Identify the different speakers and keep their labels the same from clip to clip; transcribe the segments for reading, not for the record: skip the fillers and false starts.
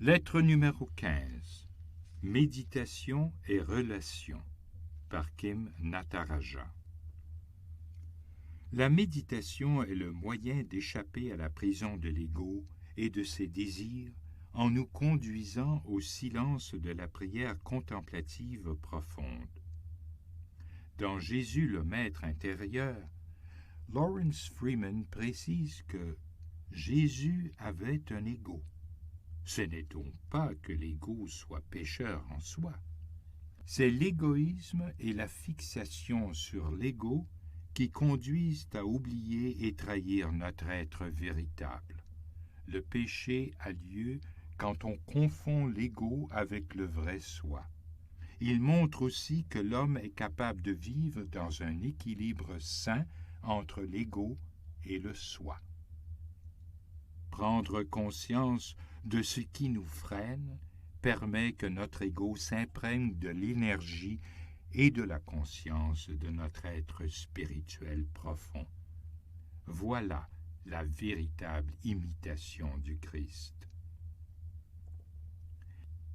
Speaker 1: Lettre numéro 15. Méditation et relation par Kim Nataraja. La méditation est le moyen d'échapper à la prison de l'ego et de ses désirs en nous conduisant au silence de la prière contemplative profonde. Dans Jésus le Maître intérieur, Lawrence Freeman précise que Jésus avait un ego. Ce n'est donc pas que l'ego soit pécheur en soi. C'est l'égoïsme et la fixation sur l'ego qui conduisent à oublier et trahir notre être véritable. Le péché a lieu quand on confond l'ego avec le vrai soi. Il montre aussi que l'homme est capable de vivre dans un équilibre sain entre l'ego et le soi. Prendre conscience de ce qui nous freine permet que notre ego s'imprègne de l'énergie et de la conscience de notre être spirituel profond. Voilà la véritable imitation du Christ.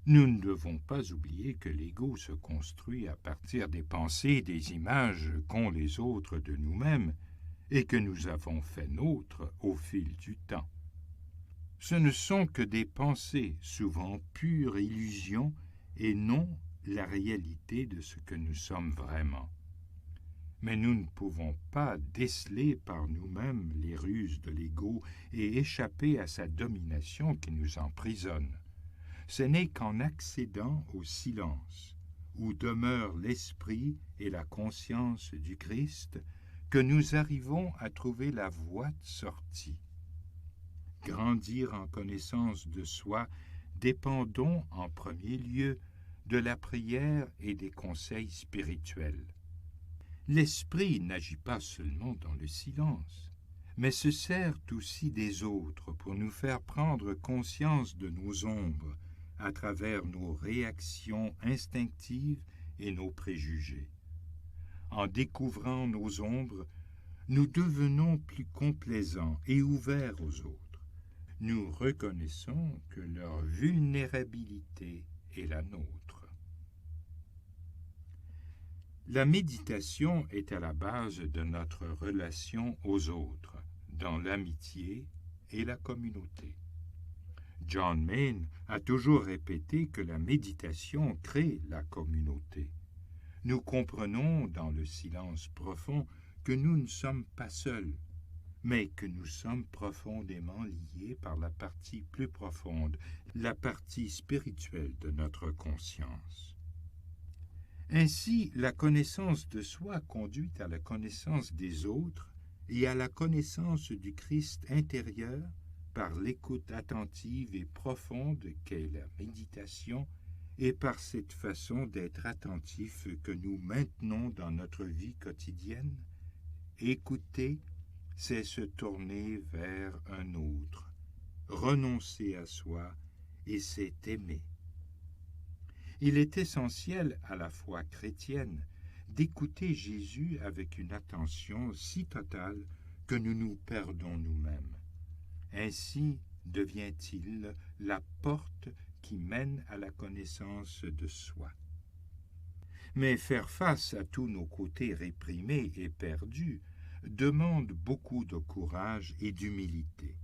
Speaker 1: Nous ne devons pas oublier que l'ego se construit à partir des pensées et des images qu'ont les autres de nous-mêmes et que nous avons fait nôtres au fil du temps. Ce ne sont que des pensées, souvent pure illusion, et non la réalité de ce que nous sommes vraiment. Mais nous ne pouvons pas déceler par nous-mêmes les ruses de l'ego et échapper à sa domination qui nous emprisonne. Ce n'est qu'en accédant au silence, où demeure l'esprit et la conscience du Christ, que nous arrivons à trouver la voie de sortie. Grandir en connaissance de soi dépend donc en premier lieu de la prière et des conseils spirituels. L'esprit n'agit pas seulement dans le silence, mais se sert aussi des autres pour nous faire prendre conscience de nos ombres à travers nos réactions instinctives et nos préjugés. En découvrant nos ombres, nous devenons plus complaisants et ouverts aux autres. Nous reconnaissons que leur vulnérabilité est la nôtre. La méditation est à la base de notre relation aux autres, dans l'amitié et la communauté. John Main a toujours répété que la méditation crée la communauté. Nous comprenons dans le silence profond que nous ne sommes pas seuls, mais que nous sommes profondément liés par la partie plus profonde, la partie spirituelle de notre conscience. Ainsi, la connaissance de soi conduit à la connaissance des autres et à la connaissance du Christ intérieur par l'écoute attentive et profonde qu'est la méditation et par cette façon d'être attentif que nous maintenons dans notre vie quotidienne. Écouter, c'est se tourner vers un autre, renoncer à soi, et c'est aimer. Il est essentiel à la foi chrétienne d'écouter Jésus avec une attention si totale que nous nous perdons nous-mêmes. Ainsi devient-il la porte qui mène à la connaissance de soi. Mais faire face à tous nos côtés réprimés et perdus demande beaucoup de courage et d'humilité.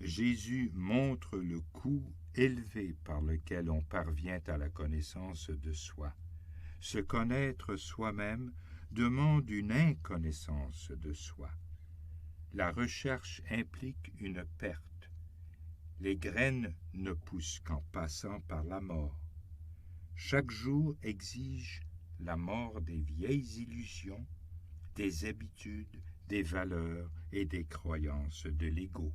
Speaker 1: Jésus montre le coût élevé par lequel on parvient à la connaissance de soi. Se connaître soi-même demande une inconnaissance de soi. La recherche implique une perte. Les graines ne poussent qu'en passant par la mort. Chaque jour exige la mort des vieilles illusions, des habitudes, des valeurs et des croyances de l'ego.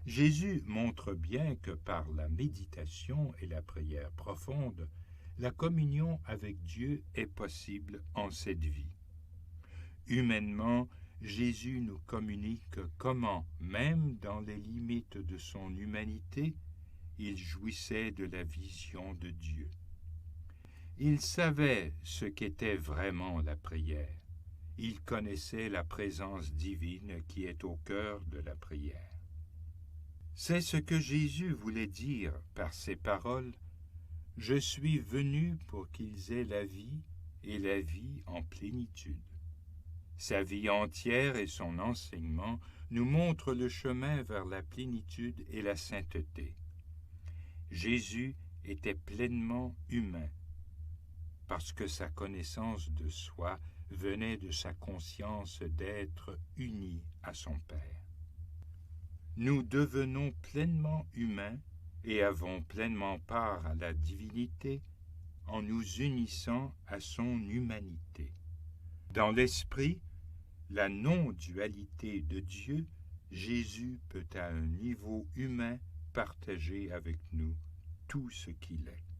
Speaker 1: Jésus montre bien que par la méditation et la prière profonde, la communion avec Dieu est possible en cette vie. Humainement, Jésus nous communique comment, même dans les limites de son humanité, il jouissait de la vision de Dieu. Il savait ce qu'était vraiment la prière. Il connaissait la présence divine qui est au cœur de la prière. C'est ce que Jésus voulait dire par ces paroles. Je suis venu pour qu'ils aient la vie et la vie en plénitude. Sa vie entière et son enseignement nous montrent le chemin vers la plénitude et la sainteté. Jésus était pleinement humain, parce que sa connaissance de soi venait de sa conscience d'être uni à son Père. Nous devenons pleinement humains et avons pleinement part à la divinité en nous unissant à son humanité. Dans l'esprit, la non-dualité de Dieu, Jésus peut à un niveau humain partager avec nous tout ce qu'il est.